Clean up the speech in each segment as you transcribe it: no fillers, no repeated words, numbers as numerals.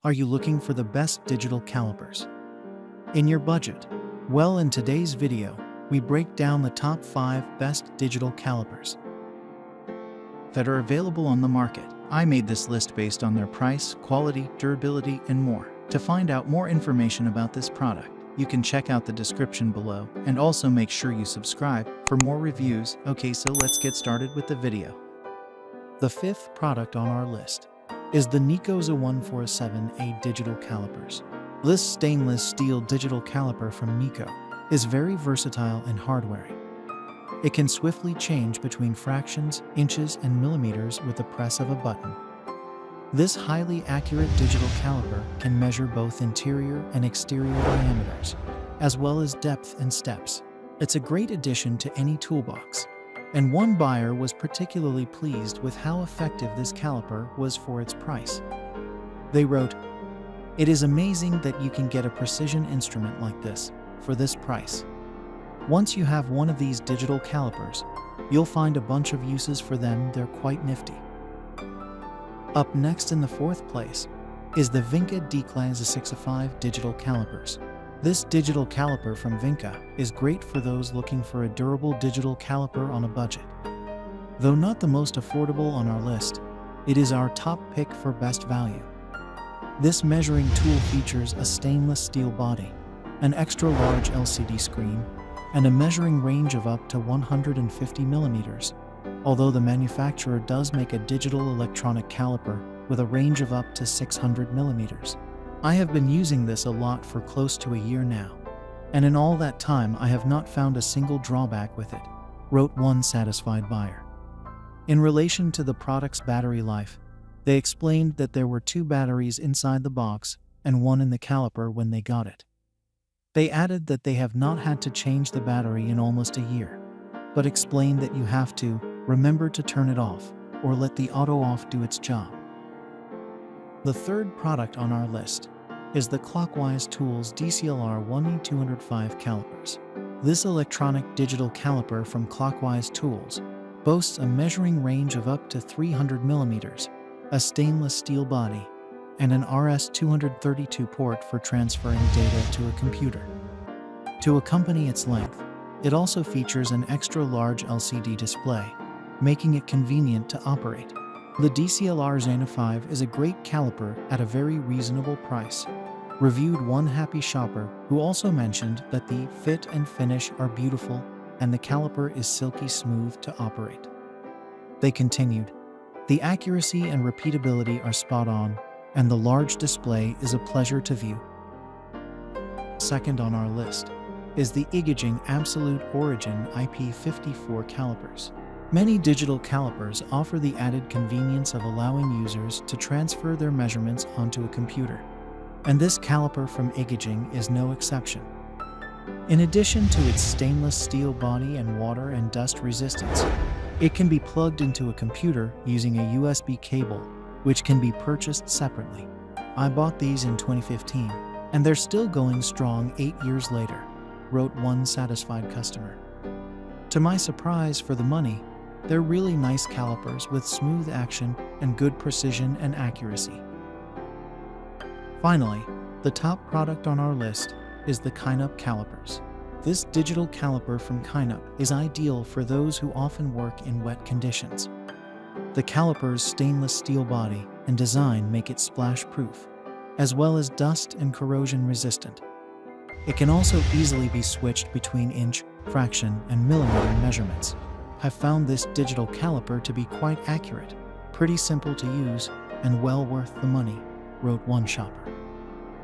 Are you looking for the best digital calipers in your budget? Well, in today's video, we break down the top 5 best digital calipers that are available on the market. I made this list based on their price, quality, durability, and more. To find out more information about this product, you can check out the description below, and also make sure you subscribe for more reviews. Okay, so let's get started with the video. The 5th product on our list is the NIKOA 147A digital calipers. This stainless steel digital caliper from NEIKO is very versatile and hard-wearing. It can swiftly change between fractions, inches, and millimeters with the press of a button. This highly accurate digital caliper can measure both interior and exterior diameters, as well as depth and steps. It's a great addition to any toolbox, and one buyer was particularly pleased with how effective this caliper was for its price. They wrote, "It is amazing that you can get a precision instrument like this for this price. Once you have one of these digital calipers, you'll find a bunch of uses for them. They're quite nifty." Up next in the 4th place is the Vinka Declan 605 digital calipers. This digital caliper from Vinka is great for those looking for a durable digital caliper on a budget. Though not the most affordable on our list, it is our top pick for best value. This measuring tool features a stainless steel body, an extra-large LCD screen, and a measuring range of up to 150 millimeters, although the manufacturer does make a digital electronic caliper with a range of up to 600 millimeters. I have been using this a lot for close to a year now, and in all that time I have not found a single drawback with it, wrote one satisfied buyer. In relation to the product's battery life, they explained that there were 2 batteries inside the box and 1 in the caliper when they got it. They added that they have not had to change the battery in almost a year, but explained that you have to remember to turn it off or let the auto off do its job. The 3rd product on our list is the Clockwise Tools DClr 1E205 calipers. This electronic digital caliper from Clockwise Tools boasts a measuring range of up to 300 millimeters, a stainless steel body, and an RS-232 port for transferring data to a computer. To accompany its length, it also features an extra-large LCD display, making it convenient to operate. The DClr Zana 5 is a great caliper at a very reasonable price, reviewed one happy shopper who also mentioned that the fit and finish are beautiful and the caliper is silky smooth to operate. They continued, "The accuracy and repeatability are spot on, and the large display is a pleasure to view." Second on our list is the iGaging Absolute Origin IP54 calipers. Many digital calipers offer the added convenience of allowing users to transfer their measurements onto a computer, and this caliper from iGaging is no exception. In addition to its stainless steel body and water and dust resistance, it can be plugged into a computer using a USB cable, which can be purchased separately. I bought these in 2015, and they're still going strong 8 years later, wrote one satisfied customer. To my surprise, for the money, they're really nice calipers with smooth action and good precision and accuracy. Finally, the top product on our list is the NIKOA calipers. This digital caliper from NIKOA is ideal for those who often work in wet conditions. The caliper's stainless steel body and design make it splash-proof, as well as dust and corrosion resistant. It can also easily be switched between inch, fraction, and millimeter measurements. I've found this digital caliper to be quite accurate, pretty simple to use, and well worth the money, wrote one shopper.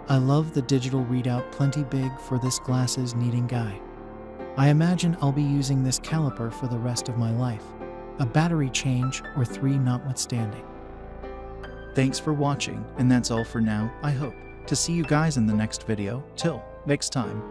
I love the digital readout, plenty big for this glasses needing guy. I imagine I'll be using this caliper for the rest of my life, a battery change or 3 notwithstanding. Thanks for watching, and that's all for now. I hope to see you guys in the next video. Till next time.